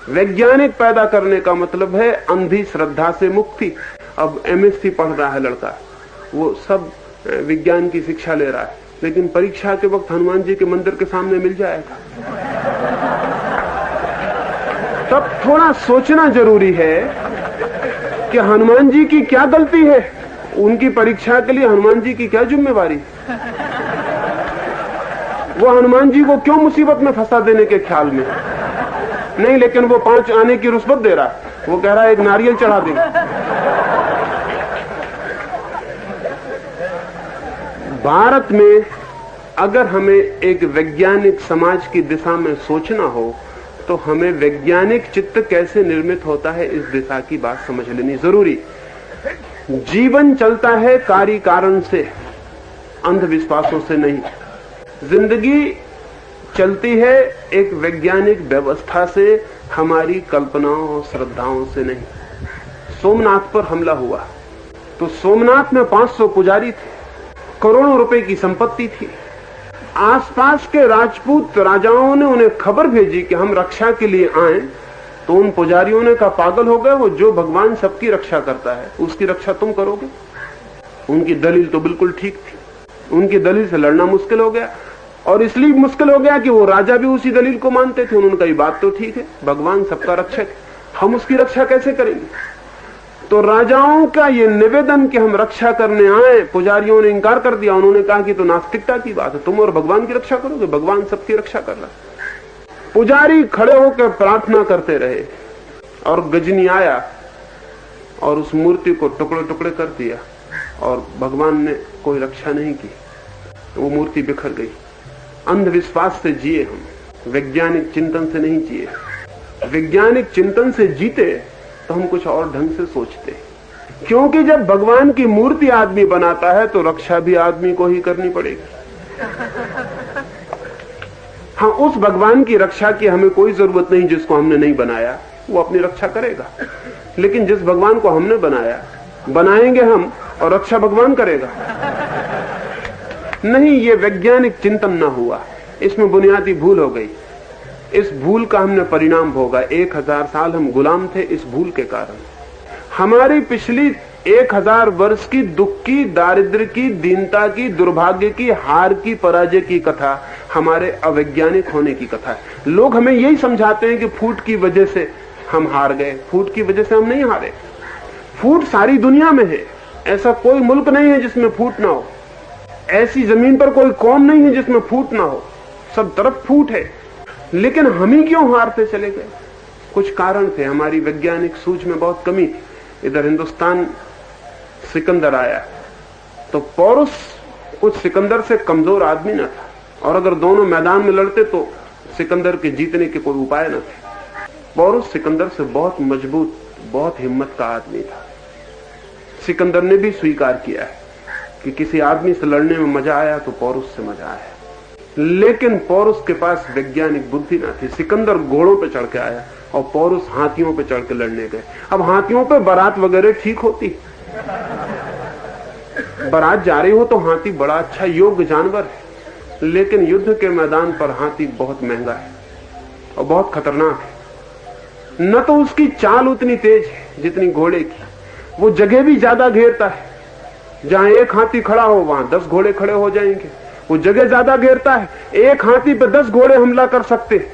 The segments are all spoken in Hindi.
वैज्ञानिक पैदा करने का मतलब है अंधी श्रद्धा से मुक्ति। अब एमएससी पढ़ रहा है लड़का, वो सब विज्ञान की शिक्षा ले रहा है, लेकिन परीक्षा के वक्त हनुमान जी के मंदिर के सामने मिल जाएगा। तब थोड़ा सोचना जरूरी है कि हनुमान जी की क्या गलती है, उनकी परीक्षा के लिए हनुमान जी की क्या जिम्मेवारी, वो हनुमान जी को क्यों मुसीबत में फंसा देने के ख्याल में नहीं, लेकिन वो 5 आने की रुस्बत दे रहा है। वो कह रहा है एक नारियल चढ़ा देंगे। भारत में अगर हमें एक वैज्ञानिक समाज की दिशा में सोचना हो तो हमें वैज्ञानिक चित्त कैसे निर्मित होता है इस दिशा की बात समझ लेनी जरूरी। जीवन चलता है कार्य कारण से, अंधविश्वासों से नहीं। जिंदगी चलती है एक वैज्ञानिक व्यवस्था से, हमारी कल्पनाओं और श्रद्धाओं से नहीं। सोमनाथ पर हमला हुआ तो सोमनाथ में 500 पुजारी थे, करोड़ों रुपए की संपत्ति थी। आसपास के राजपूत राजाओं ने उन्हें खबर भेजी कि हम रक्षा के लिए आए, तो उन पुजारियों ने कहा पागल हो गए, वो जो भगवान सबकी रक्षा करता है उसकी रक्षा तुम करोगे। उनकी दलील तो बिल्कुल ठीक थी, उनकी दलील से लड़ना मुश्किल हो गया, और इसलिए मुश्किल हो गया कि वो राजा भी उसी दलील को मानते थे। उन्होंने कहा बात तो ठीक है, भगवान सबका रक्षक है, हम उसकी रक्षा कैसे करेंगे। तो राजाओं का ये निवेदन कि हम रक्षा करने आए, पुजारियों ने इंकार कर दिया। उन्होंने कहा कि तो नास्तिकता की बात है, तुम और भगवान की रक्षा करोगे, भगवान सबकी रक्षा कर रहा है। पुजारी खड़े होकर प्रार्थना करते रहे और गजनी आया और उस मूर्ति को टुकड़े टुकड़े कर दिया, और भगवान ने कोई रक्षा नहीं की, वो मूर्ति बिखर गई। अंधविश्वास से जिए हम, वैज्ञानिक चिंतन से नहीं जिए। वैज्ञानिक चिंतन से जीते तो हम कुछ और ढंग से सोचते, क्योंकि जब भगवान की मूर्ति आदमी बनाता है तो रक्षा भी आदमी को ही करनी पड़ेगी। हाँ, उस भगवान की रक्षा की हमें कोई जरूरत नहीं जिसको हमने नहीं बनाया, वो अपनी रक्षा करेगा। लेकिन जिस भगवान को हमने बनाया, बनाएंगे हम और रक्षा भगवान करेगा नहीं। ये वैज्ञानिक चिंतन ना हुआ, इसमें बुनियादी भूल हो गई। इस भूल का हमने परिणाम भोगा। 1000 साल हम गुलाम थे इस भूल के कारण। हमारी पिछली 1000 वर्ष की दुख की, दारिद्र्य की, दीनता की, दुर्भाग्य की, हार की, पराजय की कथा हमारे अवैज्ञानिक होने की कथा है। लोग हमें यही समझाते हैं कि फूट की वजह से हम हार गए। फूट की वजह से हम नहीं हारे। फूट सारी दुनिया में है, ऐसा कोई मुल्क नहीं है जिसमें फूट ना हो, ऐसी जमीन पर कोई कौम नहीं है जिसमें फूट ना हो, सब तरफ फूट है। लेकिन हम ही क्यों हारते चले गए? कुछ कारण थे, हमारी वैज्ञानिक सूझ में बहुत कमी थी। इधर हिंदुस्तान सिकंदर आया तो पौरुष कुछ सिकंदर से कमजोर आदमी न था, और अगर दोनों मैदान में लड़ते तो सिकंदर के जीतने के कोई उपाय न थे। पौरुष सिकंदर से बहुत मजबूत, बहुत हिम्मत का आदमी था। सिकंदर ने भी स्वीकार किया है कि किसी आदमी से लड़ने में मजा आया तो पौरुष से मजा आया, लेकिन पौरुष के पास वैज्ञानिक बुद्धि ना थी। सिकंदर घोड़ों पे चढ़ के आया और पौरुष हाथियों पे चढ़ के लड़ने गए। अब हाथियों पे बारात वगैरह ठीक होती, बारात जा रही हो तो हाथी बड़ा अच्छा योग्य जानवर है, लेकिन युद्ध के मैदान पर हाथी बहुत महंगा है और बहुत खतरनाक है। न तो उसकी चाल उतनी तेज है जितनी घोड़े की, वो जगह भी ज्यादा घेरता है। जहां एक हाथी खड़ा हो वहां 10 घोड़े खड़े हो जाएंगे। वो जगह ज्यादा घेरता है, एक हाथी पे 10 घोड़े हमला कर सकते।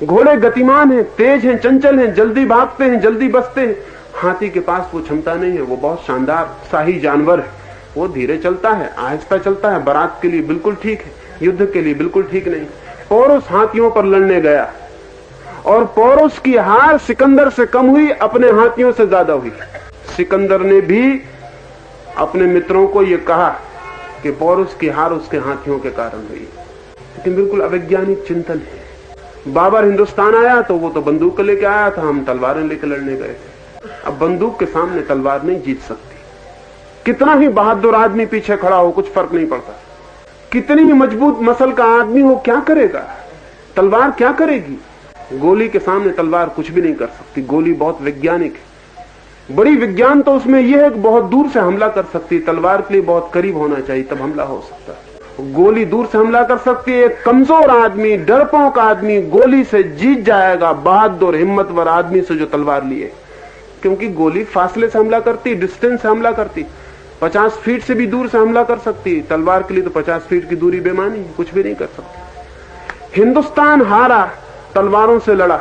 घोड़े गतिमान हैं, तेज हैं, चंचल हैं, जल्दी भागते हैं, जल्दी बचते हैं। हाथी के पास वो क्षमता नहीं है। वो बहुत शानदार शाही जानवर है, वो धीरे चलता है, आहिस्ता चलता है। बारात के लिए बिल्कुल ठीक है, युद्ध के लिए बिल्कुल ठीक नहीं। पौरुष हाथियों पर लड़ने गया और पौरुष की हार सिकंदर से कम हुई, अपने हाथियों से ज्यादा हुई। सिकंदर ने भी अपने मित्रों को यह कहा कि पौरुष की हार उसके हाथियों के कारण हुई, लेकिन बिल्कुल अवैज्ञानिक चिंतन है। बाबर हिंदुस्तान आया तो वो तो बंदूक लेके आया था, हम तलवारें लेकर लड़ने गए थे। अब बंदूक के सामने तलवार नहीं जीत सकती। कितना ही बहादुर आदमी पीछे खड़ा हो कुछ फर्क नहीं पड़ता। कितनी ही मजबूत मसल का आदमी हो क्या करेगा? तलवार क्या करेगी? गोली के सामने तलवार कुछ भी नहीं कर सकती। गोली बहुत वैज्ञानिक है, बड़ी विज्ञान तो उसमें यह है कि बहुत दूर से हमला कर सकती है। तलवार के लिए बहुत करीब होना चाहिए तब हमला हो सकता है। गोली दूर से हमला कर सकती है। एक कमजोर आदमी, डरपोक आदमी गोली से जीत जाएगा बहादुर हिम्मतवर आदमी से जो तलवार लिए, क्योंकि गोली फासले से हमला करती, डिस्टेंस से हमला करती। 50 फीट से भी दूर से हमला कर सकती, तलवार के लिए तो 50 फीट की दूरी बेमानी है, कुछ भी नहीं कर सकती। हिंदुस्तान हारा, तलवारों से लड़ा,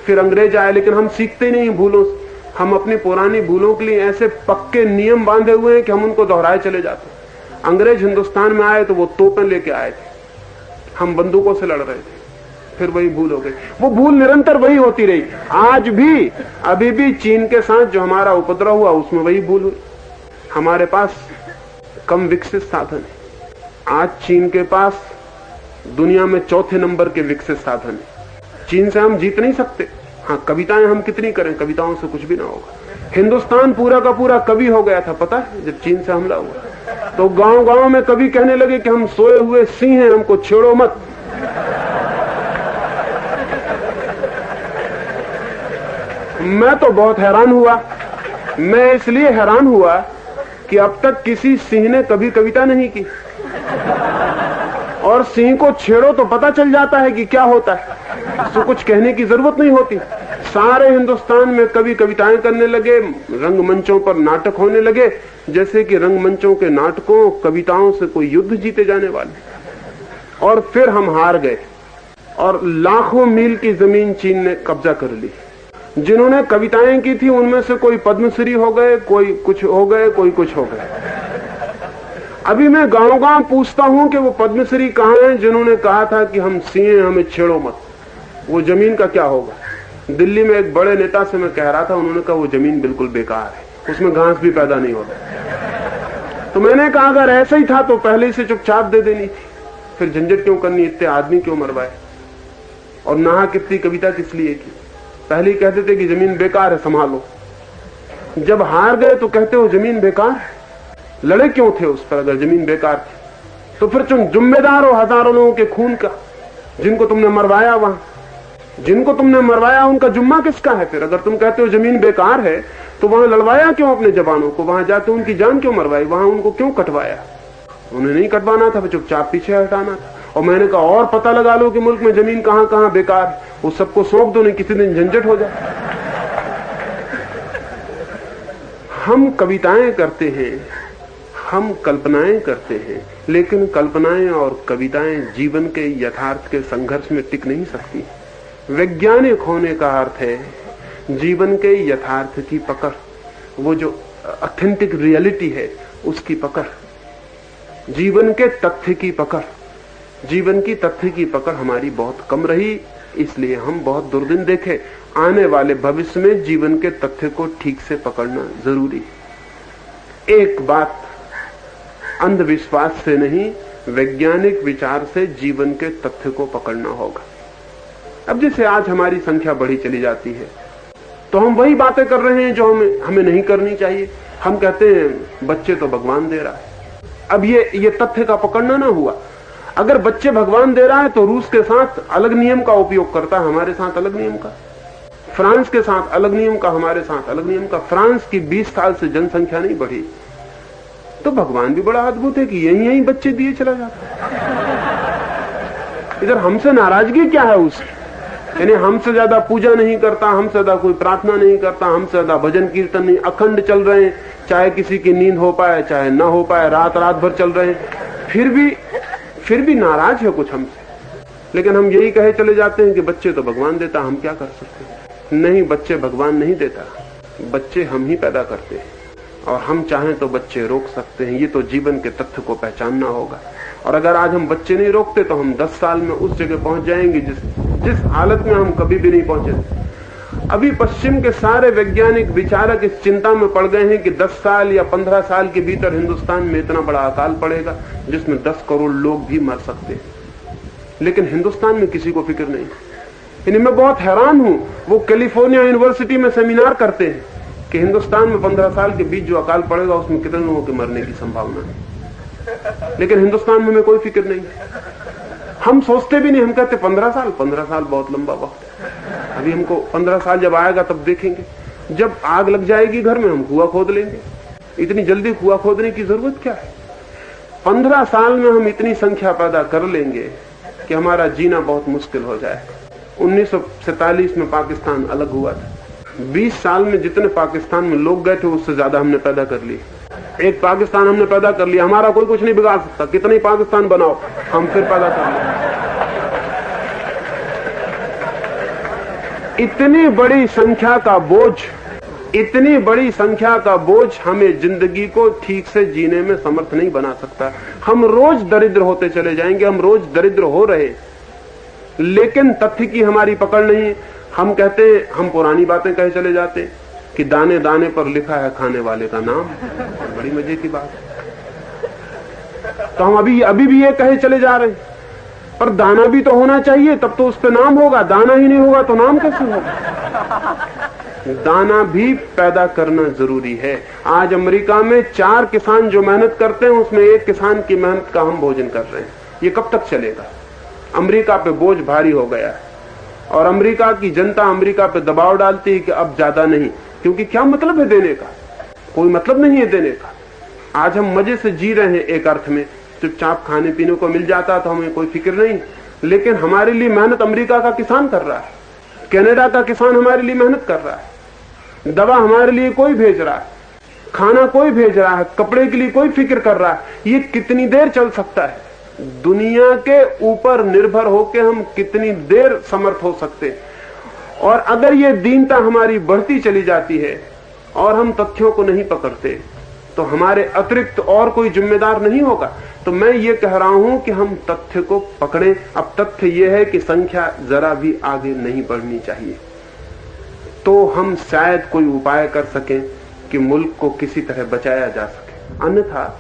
फिर अंग्रेज आए, लेकिन हम सीखते नहीं भूलों से। हम अपनी पुरानी भूलों के लिए ऐसे पक्के नियम बांधे हुए हैं कि हम उनको दोहराए चले जाते। अंग्रेज हिंदुस्तान में आए तो वो तोपें लेके आए थे, हम बंदूकों से लड़ रहे थे, फिर वही भूल हो गई। वो भूल निरंतर वही होती रही। आज भी, अभी भी चीन के साथ जो हमारा उपद्रव हुआ उसमें वही भूल हुई। हमारे पास कम विकसित साधन है। आज चीन के पास दुनिया में चौथे नंबर के विकसित साधन है। चीन से हम जीत नहीं सकते। हाँ, कविताएं हम कितनी करें, कविताओं से कुछ भी ना होगा। हिंदुस्तान पूरा का पूरा कवि हो गया था, पता है, जब चीन से हमला हुआ तो गांव गांव में कवि कहने लगे कि हम सोए हुए सिंह हैं, हमको छेड़ो मत। मैं तो बहुत हैरान हुआ। मैं इसलिए हैरान हुआ कि अब तक किसी सिंह ने कभी कविता नहीं की, और सिंह को छेड़ो तो पता चल जाता है कि क्या होता है, इसको कुछ कहने की जरूरत नहीं होती। सारे हिंदुस्तान में कवि कविताएं करने लगे, रंगमंचों पर नाटक होने लगे, जैसे कि रंगमंचों के नाटकों कविताओं से कोई युद्ध जीते जाने वाले। और फिर हम हार गए और लाखों मील की जमीन चीन ने कब्जा कर ली। जिन्होंने कविताएं की थी उनमें से कोई पद्मश्री हो गए, कोई कुछ हो गए, कोई कुछ हो गए। अभी मैं गांव गांव पूछता हूं कि वो पद्मश्री कहां हैं जिन्होंने कहा था कि हम सिंह, हमें छेड़ो मत। वो जमीन का क्या होगा? दिल्ली में एक बड़े नेता से मैं कह रहा था, उन्होंने कहा वो जमीन बिल्कुल बेकार है, उसमें घास भी पैदा नहीं होता। तो मैंने कहा अगर ऐसा ही था तो पहले से चुपचाप दे देनी थी, फिर झंझट क्यों करनी, इतने आदमी क्यों मरवाए, और नाहा कितनी कविता किस लिए की। पहले ही कहते थे कि जमीन बेकार है, संभालो। जब हार गए तो कहते हो जमीन बेकार है। लड़े क्यों थे उस पर अगर जमीन बेकार थी? तो फिर तुम जिम्मेदार हो हजारों लोगों के खून का, जिनको तुमने मरवाया। वहां जिनको तुमने मरवाया उनका जुम्मा किसका है? फिर अगर तुम कहते हो जमीन बेकार है तो वहां लड़वाया क्यों अपने जवानों को? वहां जाते उनकी जान क्यों मरवाई? वहां उनको क्यों कटवाया? उन्हें नहीं कटवाना था, चुपचाप पीछे हटाना था। और मैंने कहा और पता लगा लो कि मुल्क में जमीन कहां कहां बेकार है, वो सबको सौंप दो, नहीं किसी दिन झंझट हो जाए। हम कविताएं करते हैं, हम कल्पनाएं करते हैं, लेकिन कल्पनाएं और कविताएं जीवन के यथार्थ के संघर्ष में टिक नहीं सकती। वैज्ञानिक होने का अर्थ है जीवन के यथार्थ की पकड़, वो जो ऑथेंटिक रियलिटी है उसकी पकड़, जीवन के तथ्य की पकड़। जीवन की तथ्य की पकड़ हमारी बहुत कम रही, इसलिए हम बहुत दुर्दिन देखे। आने वाले भविष्य में जीवन के तथ्य को ठीक से पकड़ना जरूरी है। एक बात अंधविश्वास से नहीं, वैज्ञानिक विचार से जीवन के तथ्य को पकड़ना होगा। अब जैसे आज हमारी संख्या बढ़ी चली जाती है तो हम वही बातें कर रहे हैं जो हमें नहीं करनी चाहिए। हम कहते हैं बच्चे तो भगवान दे रहा है। अब ये तथ्य का पकड़ना ना हुआ। अगर बच्चे भगवान दे रहा है तो रूस के साथ अलग नियम का उपयोग करता है, हमारे साथ अलग नियम का। फ्रांस के साथ अलग नियम का, हमारे साथ अलग नियम का। फ्रांस की 20 साल से जनसंख्या नहीं बढ़ी, तो भगवान भी बड़ा अद्भुत है कि यही बच्चे दिए चला जाता है। इधर हमसे नाराजगी क्या है उसकी? यानी हमसे ज्यादा पूजा नहीं करता, हमसे ज्यादा कोई प्रार्थना नहीं करता, हमसे ज्यादा भजन कीर्तन नहीं, अखंड चल रहे हैं, चाहे किसी की नींद हो पाए चाहे ना हो पाए, रात रात भर चल रहे हैं, फिर भी नाराज है कुछ हमसे। लेकिन हम यही कहे चले जाते हैं कि बच्चे तो भगवान देता, हम क्या कर सकते हैं। नहीं, बच्चे भगवान नहीं देता, बच्चे हम ही पैदा करते हैं, और हम चाहें तो बच्चे रोक सकते हैं। ये तो जीवन के तथ्य को पहचानना होगा। और अगर आज हम बच्चे नहीं रोकते तो हम 10 साल में उस जगह पहुंच जाएंगे जिस हालत में हम कभी भी नहीं पहुंचे। अभी पश्चिम के सारे वैज्ञानिक विचारक इस चिंता में पड़ गए हैं कि 10 साल या 15 साल के भीतर हिंदुस्तान में इतना बड़ा अकाल पड़ेगा जिसमें 10 करोड़ लोग भी मर सकते हैं। लेकिन हिंदुस्तान में किसी को फिक्र नहीं। यानी मैं बहुत हैरान हूं, वो कैलिफोर्निया यूनिवर्सिटी में सेमिनार करते हैं कि हिंदुस्तान में 15 साल के बीच जो अकाल पड़ेगा उसमें कितने लोगों के मरने की संभावना है, लेकिन हिंदुस्तान में हमें कोई फिक्र नहीं। हम सोचते भी नहीं, हम कहते 15 साल बहुत लंबा वक्त है। अभी हमको 15 साल जब आएगा तब देखेंगे। जब आग लग जाएगी घर में हम कुआं खोद लेंगे। इतनी जल्दी कुआं खोदने की जरूरत क्या है? 15 साल में हम इतनी संख्या पैदा कर लेंगे कि हमारा जीना बहुत मुश्किल हो जाए। 1947 में पाकिस्तान अलग हुआ था। 20 साल में जितने पाकिस्तान में लोग गए थे उससे ज्यादा हमने पैदा कर लिए। एक पाकिस्तान हमने पैदा कर लिया, हमारा कोई कुछ नहीं बिगाड़ सकता। कितना ही पाकिस्तान बनाओ, हम फिर पैदा कर लेंगे। इतनी बड़ी संख्या का बोझ, इतनी बड़ी संख्या का बोझ हमें जिंदगी को ठीक से जीने में समर्थ नहीं बना सकता। हम रोज दरिद्र होते चले जाएंगे, हम रोज दरिद्र हो रहे, लेकिन तथ्य की हमारी पकड़ नहीं। हम कहते हैं, हम पुरानी बातें कहे चले जाते कि दाने दाने पर लिखा है खाने वाले का नाम। बड़ी मजे की बात है। तो हम अभी भी ये कहे चले जा रहे हैं, पर दाना भी तो होना चाहिए, तब तो उस पर नाम होगा। दाना ही नहीं होगा तो नाम कैसे होगा? दाना भी पैदा करना जरूरी है। आज अमेरिका में 4 किसान जो मेहनत करते हैं, उसमें 1 किसान की मेहनत का हम भोजन कर रहे हैं। ये कब तक चलेगा? अमेरिका पे बोझ भारी हो गया है और अमेरिका की जनता अमेरिका पे दबाव डालती है कि अब ज्यादा नहीं, क्योंकि क्या मतलब है देने का? कोई मतलब नहीं है देने का। आज हम मजे से जी रहे हैं, एक अर्थ में चुपचाप खाने पीने को मिल जाता तो हमें कोई फिक्र नहीं, लेकिन हमारे लिए मेहनत अमेरिका का किसान कर रहा है, कनाडा का किसान हमारे लिए मेहनत कर रहा है, दवा हमारे लिए कोई भेज रहा है, खाना कोई भेज रहा है, कपड़े के लिए कोई फिक्र कर रहा है। ये कितनी देर चल सकता है? दुनिया के ऊपर निर्भर होकर हम कितनी देर समर्थ हो सकते हैं? और अगर ये दीनता हमारी बढ़ती चली जाती है और हम तथ्यों को नहीं पकड़ते, तो हमारे अतिरिक्त और कोई जिम्मेदार नहीं होगा। तो मैं ये कह रहा हूं कि हम तथ्य को पकड़ें। अब तथ्य ये है कि संख्या जरा भी आगे नहीं बढ़नी चाहिए, तो हम शायद कोई उपाय कर सकें कि मुल्क को किसी तरह बचाया जा सके। अन्यथा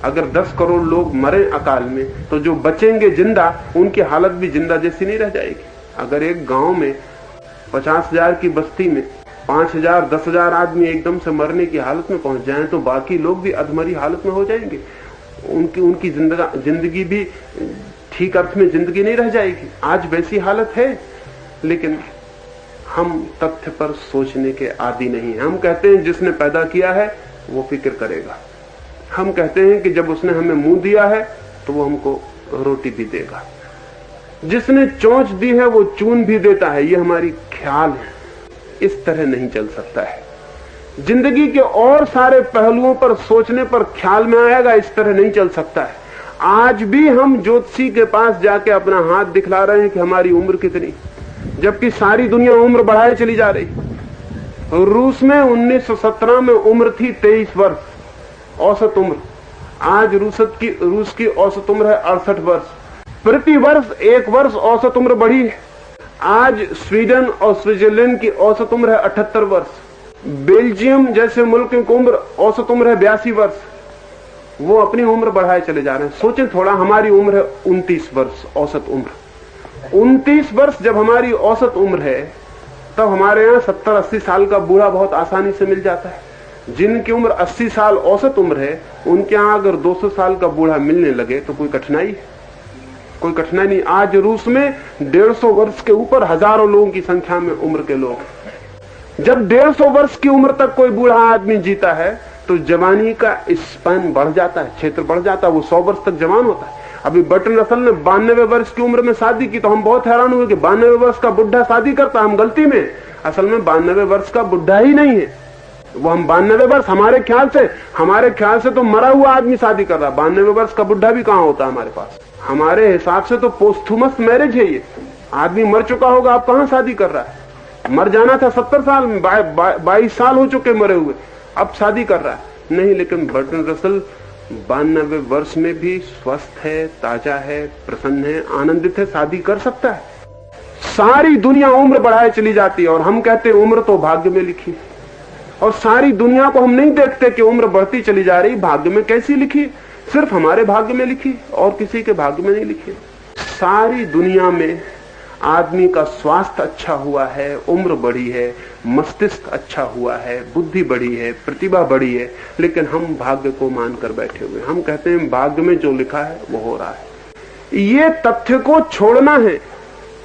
अगर 10 करोड़ लोग मरे अकाल में, तो जो बचेंगे जिंदा, उनकी हालत भी जिंदा जैसी नहीं रह जाएगी। अगर एक गांव में 50,000 की बस्ती में 5,000 10,000 आदमी एकदम से मरने की हालत में पहुंच जाएं, तो बाकी लोग भी अधमरी हालत में हो जाएंगे। उनकी जिंदगी भी ठीक अर्थ में जिंदगी नहीं रह जाएगी। आज वैसी हालत है, लेकिन हम तथ्य पर सोचने के आदी नहीं हैं। हम कहते हैं जिसने पैदा किया है वो फिक्र करेगा। हम कहते हैं कि जब उसने हमें मुंह दिया है तो वो हमको रोटी भी देगा। जिसने चोंच दी है वो चून भी देता है, ये हमारी ख्याल है। इस तरह नहीं चल सकता है। जिंदगी के और सारे पहलुओं पर सोचने पर ख्याल में आएगा, इस तरह नहीं चल सकता है। आज भी हम ज्योतिषी के पास जाके अपना हाथ दिखला रहे हैं कि हमारी उम्र कितनी, जबकि सारी दुनिया उम्र बढ़ाए चली जा रही। रूस में 1917 में उम्र थी 23 वर्ष औसत उम्र। आज रूस की औसत उम्र है 68 वर्ष। प्रति वर्ष 1 वर्ष औसत उम्र बढ़ी है। आज स्वीडन और स्विट्जरलैंड की औसत उम्र है 78 वर्ष। बेल्जियम जैसे मुल्क की उम्र औसत उम्र है 82 वर्ष। वो अपनी उम्र बढ़ाए चले जा रहे हैं। सोचें थोड़ा, हमारी उम्र है 29 वर्ष औसत उम्र। 29 वर्ष जब हमारी औसत उम्र है, तब हमारे यहाँ 70-80 साल का बूढ़ा बहुत आसानी से मिल जाता है। जिनकी उम्र 80 साल औसत उम्र है, उनके यहाँ अगर 200 साल का बूढ़ा मिलने लगे तो कोई कठिनाई है? कोई कठिनाई नहीं। आज रूस में 150 वर्ष के ऊपर हजारों लोगों की संख्या में उम्र के लोग। जब 150 वर्ष की उम्र तक कोई बूढ़ा आदमी जीता है, तो जवानी का स्पैन बढ़ जाता है, क्षेत्र बढ़ जाता है, वो 100 वर्ष तक जवान होता है। अभी बटन रसल ने 92 वर्ष की उम्र में शादी की, तो हम बहुत हैरान हुए कि 92 वर्ष का बुढ़ा शादी करता। हम गलती में, असल में 92 वर्ष का बुढ़ा ही नहीं है वो। हम 92 वर्ष हमारे ख्याल से तो मरा हुआ आदमी शादी कर रहा। 92 वर्ष का बुढ़ा भी कहां होता है हमारे पास? हमारे हिसाब से तो पोस्थुमस मैरिज है ये। आदमी मर चुका होगा, आप कहां शादी कर रहा है? मर जाना था 70 साल में, 22 साल हो चुके मरे हुए, अब शादी कर रहा है। नहीं, लेकिन बर्टन रसल 92 वर्ष में भी स्वस्थ है, ताजा है, प्रसन्न है, आनंदित है, शादी कर सकता है। सारी दुनिया उम्र बढ़ाए चली जाती है और हम कहते हैं उम्र तो भाग्य में लिखी। और सारी दुनिया को हम नहीं देखते कि उम्र बढ़ती चली जा रही। भाग्य में कैसी लिखी? सिर्फ हमारे भाग्य में लिखी और किसी के भाग्य में नहीं लिखी। सारी दुनिया में आदमी का स्वास्थ्य अच्छा हुआ है, उम्र बढ़ी है, मस्तिष्क अच्छा हुआ है, बुद्धि बढ़ी है, प्रतिभा बढ़ी है, लेकिन हम भाग्य को मानकर बैठे हुए। हम कहते हैं भाग्य में जो लिखा है वो हो रहा है। ये तथ्य को छोड़ना है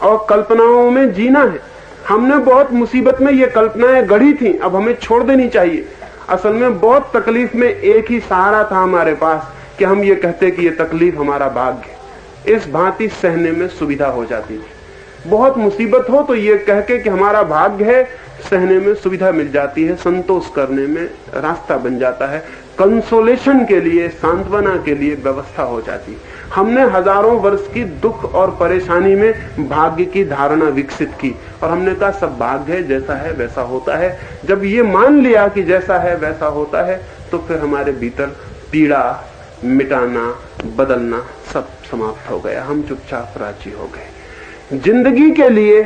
और कल्पनाओं में जीना है। हमने बहुत मुसीबत में ये कल्पनाएं गढ़ी थी, अब हमें छोड़ देनी चाहिए। असल में बहुत तकलीफ में एक ही सहारा था हमारे पास कि हम ये कहते कि ये तकलीफ हमारा भाग्य है। इस भांति सहने में सुविधा हो जाती थी। बहुत मुसीबत हो तो ये कह के कि हमारा भाग्य है, सहने में सुविधा मिल जाती है, संतोष करने में रास्ता बन जाता है, कंसोलेशन के लिए, सांत्वना के लिए व्यवस्था हो जाती। हमने हजारों वर्ष की दुख और परेशानी में भाग्य की धारणा विकसित की और हमने कहा सब भाग्य है, जैसा है वैसा होता है। जब ये मान लिया कि जैसा है वैसा होता है तो फिर हमारे भीतर पीड़ा मिटाना, बदलना सब समाप्त हो गया। हम चुपचाप राजी हो गए। जिंदगी के लिए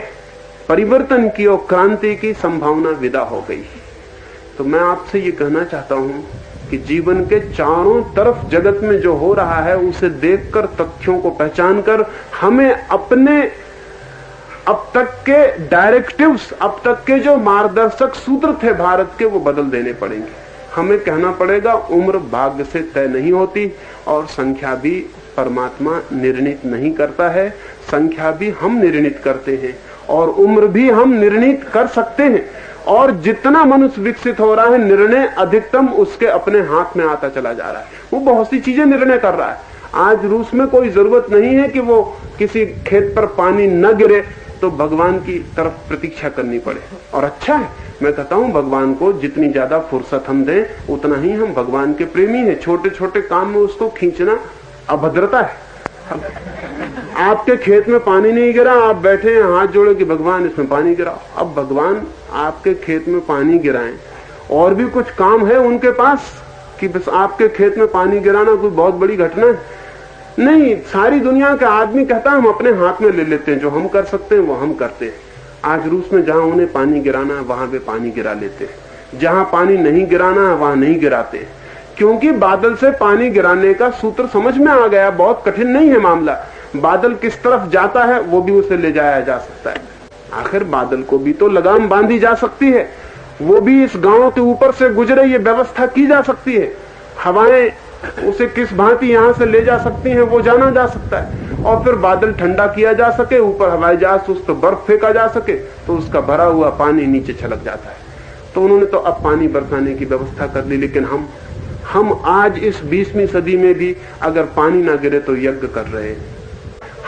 परिवर्तन की और क्रांति की संभावना विदा हो गई। तो मैं आपसे ये कहना चाहता हूं कि जीवन के चारों तरफ जगत में जो हो रहा है उसे देखकर, तथ्यों को पहचानकर हमें अपने अब तक के डायरेक्टिव्स, अब तक के जो मार्गदर्शक सूत्र थे भारत के, वो बदल देने पड़ेंगे। हमें कहना पड़ेगा उम्र भाग्य से तय नहीं होती और संख्या भी परमात्मा निर्णित नहीं करता है, संख्या भी हम निर्णित करते हैं और उम्र भी हम निर्णित कर सकते हैं। और जितना मनुष्य विकसित हो रहा है, निर्णय अधिकतम उसके अपने हाथ में आता चला जा रहा है। वो बहुत सी चीजें निर्णय कर रहा है। आज रूस में कोई जरूरत नहीं है कि वो किसी खेत पर पानी न गिरे तो भगवान की तरफ प्रतीक्षा करनी पड़े। और अच्छा है, मैं कहता हूं भगवान को जितनी ज्यादा फुर्सत हम दें उतना ही हम भगवान के प्रेमी हैं। छोटे छोटे काम में उसको खींचना अभद्रता है। आपके खेत में पानी नहीं गिरा, आप बैठे हैं हाथ जोड़े कि भगवान इसमें पानी गिराओ। अब भगवान आपके खेत में पानी गिराएं, और भी कुछ काम है उनके पास कि बस आपके खेत में पानी गिराना कोई बहुत बड़ी घटना है? नहीं, सारी दुनिया का आदमी कहता है हम अपने हाथ में ले लेते हैं, जो हम कर सकते हैं वो हम करते हैं। आज रूस में जहां उन्हें पानी गिराना है वहां पे पानी गिरा लेते हैं, जहां पानी नहीं गिराना है वहां नहीं गिराते, क्योंकि बादल से पानी गिराने का सूत्र समझ में आ गया। बहुत कठिन नहीं है मामला, बादल किस तरफ जाता है वो भी उसे ले जाया जा सकता है। आखिर बादल को भी तो लगाम बांधी जा सकती है, वो भी इस गांव के ऊपर से गुजरे, ये व्यवस्था की जा सकती है। हवाएं उसे किस भांति यहां से ले जा सकती हैं वो जाना जा सकता है। और फिर बादल ठंडा किया जा सके, ऊपर हवाई जहाज उस पर बर्फ फेंका जा सके तो उसका भरा हुआ पानी नीचे छलक जाता है। तो उन्होंने तो अब पानी बरसाने की व्यवस्था कर ली। लेकिन हम आज इस 20वीं सदी में भी अगर पानी ना गिरे तो यज्ञ कर रहे हैं।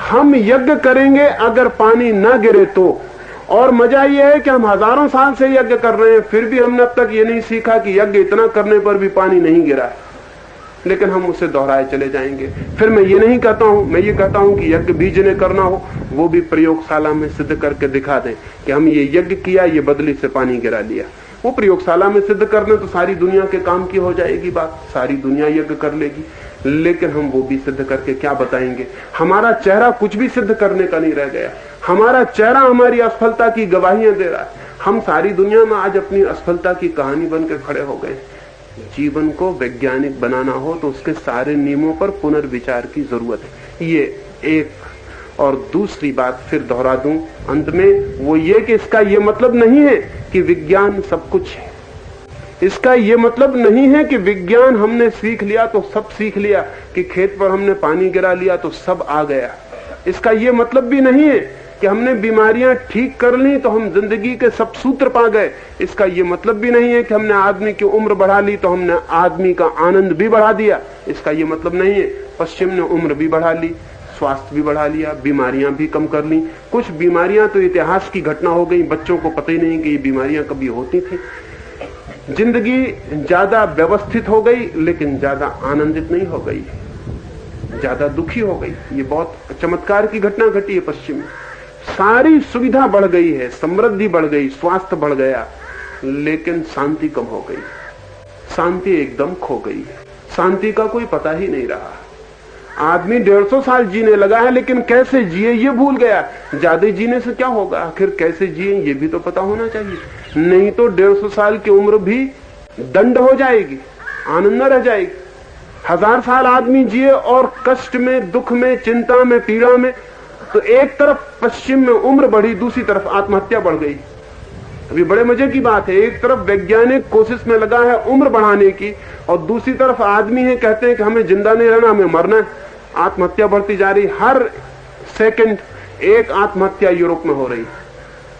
हम यज्ञ करेंगे अगर पानी ना गिरे तो। और मजा यह है कि हम हजारों साल से यज्ञ कर रहे हैं, फिर भी हमने अब तक ये नहीं सीखा कि यज्ञ इतना करने पर भी पानी नहीं गिरा है। लेकिन हम उसे दोहराए चले जाएंगे। फिर मैं ये नहीं कहता हूं, मैं ये कहता हूं कि यज्ञ भी जिन्हें करना हो वो भी प्रयोगशाला में सिद्ध करके दिखा दें कि हम ये यज्ञ किया, ये बदली से पानी गिरा लिया। वो प्रयोगशाला में सिद्ध कर दें तो सारी दुनिया के काम की हो जाएगी बात, सारी दुनिया यज्ञ कर लेगी। लेकिन हम वो भी सिद्ध करके क्या बताएंगे? हमारा चेहरा कुछ भी सिद्ध करने का नहीं रह गया। हमारा चेहरा हमारी असफलता की गवाहियां दे रहा है। हम सारी दुनिया में आज अपनी असफलता की कहानी बनकर खड़े हो गए। जीवन को वैज्ञानिक बनाना हो तो उसके सारे नियमों पर पुनर्विचार की जरूरत है। ये एक। और दूसरी बात फिर दोहरा दूं अंत में, वो ये कि इसका ये मतलब नहीं है कि विज्ञान सब कुछ है। इसका ये मतलब नहीं है कि विज्ञान हमने सीख लिया तो सब सीख लिया, कि खेत पर हमने पानी गिरा लिया तो सब आ गया। इसका ये मतलब भी नहीं है कि हमने बीमारियां ठीक कर ली तो हम जिंदगी के सब सूत्र पा गए। इसका ये मतलब भी नहीं है कि हमने आदमी की उम्र बढ़ा ली तो हमने आदमी का आनंद भी बढ़ा दिया। इसका ये मतलब नहीं है। पश्चिम ने उम्र भी बढ़ा ली, स्वास्थ्य भी बढ़ा लिया, बीमारियां भी कम कर ली। कुछ बीमारियां तो इतिहास की घटना हो गई, बच्चों को पता ही नहीं कि ये बीमारियां कभी होती थी। जिंदगी ज्यादा व्यवस्थित हो गई लेकिन ज्यादा आनंदित नहीं हो गई, ज्यादा दुखी हो गई। ये बहुत चमत्कार की घटना घटी है पश्चिम में। सारी सुविधा बढ़ गई है, समृद्धि बढ़ गई, स्वास्थ्य बढ़ गया, लेकिन शांति कम हो गई। शांति एकदम खो गई। शांति का कोई पता ही नहीं रहा। आदमी 150 साल जीने लगा है लेकिन कैसे जिए ये भूल गया। ज्यादा जीने से क्या होगा, आखिर कैसे जिए ये भी तो पता होना चाहिए। नहीं तो 150 साल की उम्र भी दंड हो जाएगी, आनंद न रह जाएगी। 1000 साल आदमी जिए और कष्ट में, दुख में, चिंता में, पीड़ा में, तो एक तरफ पश्चिम में उम्र बढ़ी, दूसरी तरफ आत्महत्या बढ़ गई। अभी बड़े मजे की बात है, एक तरफ वैज्ञानिक कोशिश में लगा है उम्र बढ़ाने की और दूसरी तरफ आदमी है कहते हैं कि हमें जिंदा नहीं रहना, हमें मरना है। आत्महत्या बढ़ती जा रही, हर सेकंड एक आत्महत्या यूरोप में हो रही।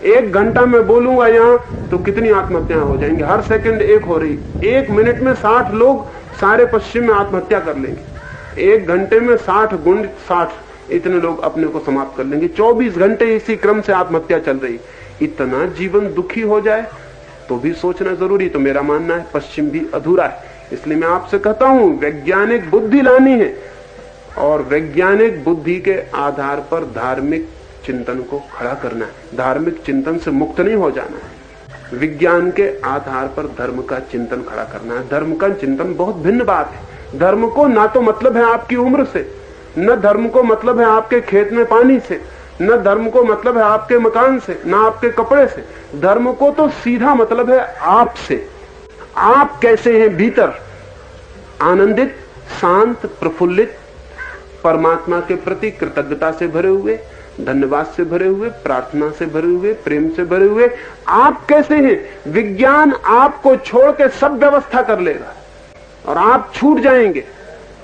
1 घंटा में बोलूंगा यहाँ तो कितनी आत्महत्याएं हो जाएंगी, हर सेकंड एक हो रही। 1 मिनट में 60 लोग सारे पश्चिम में आत्महत्या कर लेंगे। 1 घंटे में 60 गुण 60 इतने लोग अपने को समाप्त कर लेंगे। 24 घंटे इसी क्रम से आत्महत्या चल रही। इतना जीवन दुखी हो जाए तो भी सोचना जरूरी। तो मेरा मानना है पश्चिम भी अधूरा है। इसलिए मैं आपसे कहता हूं वैज्ञानिक बुद्धि लानी है और वैज्ञानिक बुद्धि के आधार पर धार्मिक चिंतन को खड़ा करना है। धार्मिक चिंतन से मुक्त नहीं हो जाना है। विज्ञान के आधार पर धर्म का चिंतन खड़ा करना है। धर्म का चिंतन बहुत भिन्न बात है। धर्म को ना तो मतलब है आपकी उम्र से, न धर्म को मतलब है आपके खेत में पानी से, न धर्म को मतलब है आपके मकान से, न आपके कपड़े से। धर्म को तो सीधा मतलब है आपसे। आप कैसे हैं भीतर, आनंदित, शांत, प्रफुल्लित, परमात्मा के प्रति कृतज्ञता से भरे हुए, धन्यवाद से भरे हुए, प्रार्थना से भरे हुए, प्रेम से भरे हुए आप कैसे हैं। विज्ञान आपको छोड़ के सब व्यवस्था कर लेगा और आप छूट जाएंगे।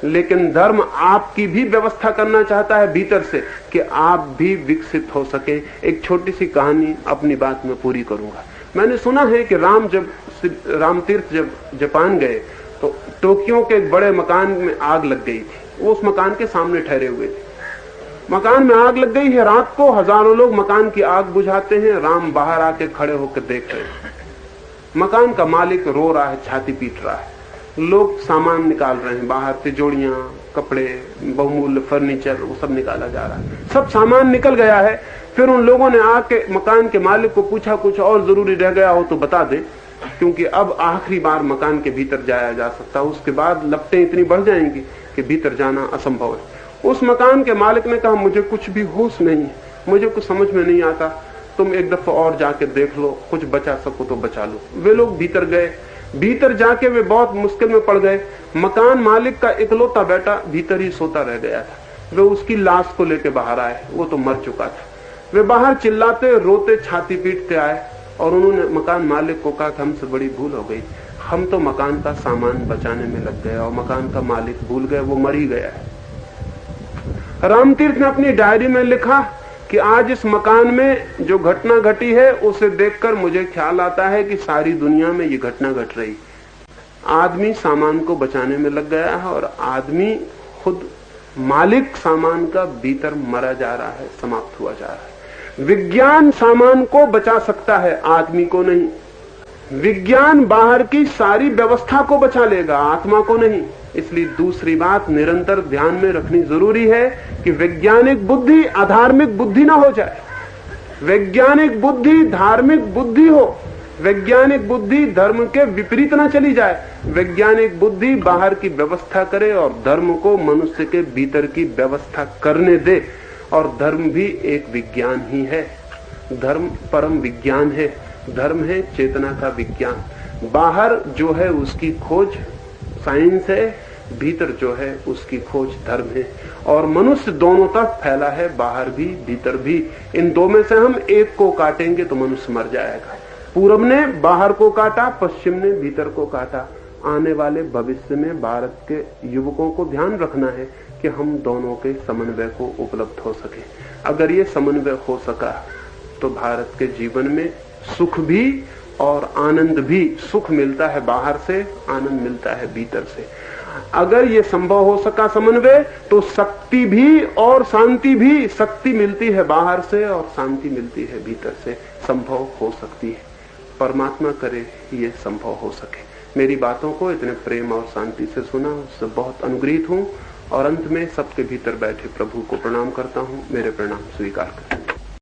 लेकिन धर्म आपकी भी व्यवस्था करना चाहता है भीतर से कि आप भी विकसित हो सके। एक छोटी सी कहानी अपनी बात में पूरी करूंगा। मैंने सुना है कि राम तीर्थ जब जापान गए तो टोक्यो के एक बड़े मकान में आग लग गई थी। वो उस मकान के सामने ठहरे हुए थे। मकान में आग लग गई है। रात को हजारों लोग मकान की आग बुझाते हैं। राम बाहर आके खड़े होकर देख रहे हैं। मकान का मालिक रो रहा है, छाती पीट रहा है। लोग सामान निकाल रहे हैं बाहर, तिजोड़ियां, कपड़े, बहुमूल्य फर्नीचर, वो सब निकाला जा रहा है। सब सामान निकल गया है। फिर उन लोगों ने आके मकान के मालिक को पूछा कुछ और जरूरी रह गया हो तो बता दे, क्योंकि अब आखिरी बार मकान के भीतर जाया जा सकता है। उसके बाद लपटें इतनी बढ़ जाएंगी कि भीतर जाना असंभव है। उस मकान के मालिक ने कहा मुझे कुछ भी होश नहीं है, मुझे कुछ समझ में नहीं आता, तुम एक दफा और जाके देख लो, कुछ बचा सको तो बचा लो। वे लोग भीतर गए। भीतर जाके वे बहुत मुश्किल में पड़ गए। मकान मालिक का इकलौता बेटा भीतर ही सोता रह गया था। वे उसकी लाश को लेके बाहर आए, वो तो मर चुका था। वे बाहर चिल्लाते रोते छाती पीटते आए और उन्होंने मकान मालिक को कहा कि हमसे बड़ी भूल हो गई, हम तो मकान का सामान बचाने में लग गए और मकान का मालिक भूल गए, वो मर ही गया है। रामतीर्थ ने अपनी डायरी में लिखा कि आज इस मकान में जो घटना घटी है उसे देखकर मुझे ख्याल आता है कि सारी दुनिया में ये घटना घट रही। आदमी सामान को बचाने में लग गया है और आदमी खुद मालिक सामान का भीतर मरा जा रहा है, समाप्त हुआ जा रहा है। विज्ञान सामान को बचा सकता है, आदमी को नहीं। विज्ञान बाहर की सारी व्यवस्था को बचा लेगा, आत्मा को नहीं। इसलिए दूसरी बात निरंतर ध्यान में रखनी जरूरी है कि वैज्ञानिक बुद्धि अधार्मिक बुद्धि ना हो जाए। वैज्ञानिक बुद्धि धार्मिक बुद्धि हो। वैज्ञानिक बुद्धि धर्म के विपरीत ना चली जाए। वैज्ञानिक बुद्धि बाहर की व्यवस्था करे और धर्म को मनुष्य के भीतर की व्यवस्था करने दे। और धर्म भी एक विज्ञान ही है। धर्म परम विज्ञान है। धर्म है चेतना का विज्ञान। बाहर जो है उसकी खोज साइंस है, भीतर जो है उसकी खोज धर्म है। और मनुष्य दोनों तरफ फैला है, बाहर भी भीतर भी। इन दो में से हम एक को काटेंगे तो मनुष्य मर जाएगा। पूरब ने बाहर को काटा, पश्चिम ने भीतर को काटा। आने वाले भविष्य में भारत के युवकों को ध्यान रखना है कि हम दोनों के समन्वय को उपलब्ध हो सके। अगर ये समन्वय हो सका तो भारत के जीवन में सुख भी और आनंद भी। सुख मिलता है बाहर से, आनंद मिलता है भीतर से। अगर ये संभव हो सका समन्वय तो शक्ति भी और शांति भी। शक्ति मिलती है बाहर से और शांति मिलती है भीतर से। संभव हो सकती है। परमात्मा करे ये संभव हो सके। मेरी बातों को इतने प्रेम और शांति से सुना, उससे बहुत अनुग्रहित हूं। और अंत में सबके भीतर बैठे प्रभु को प्रणाम करता हूं। मेरे प्रणाम स्वीकार करें।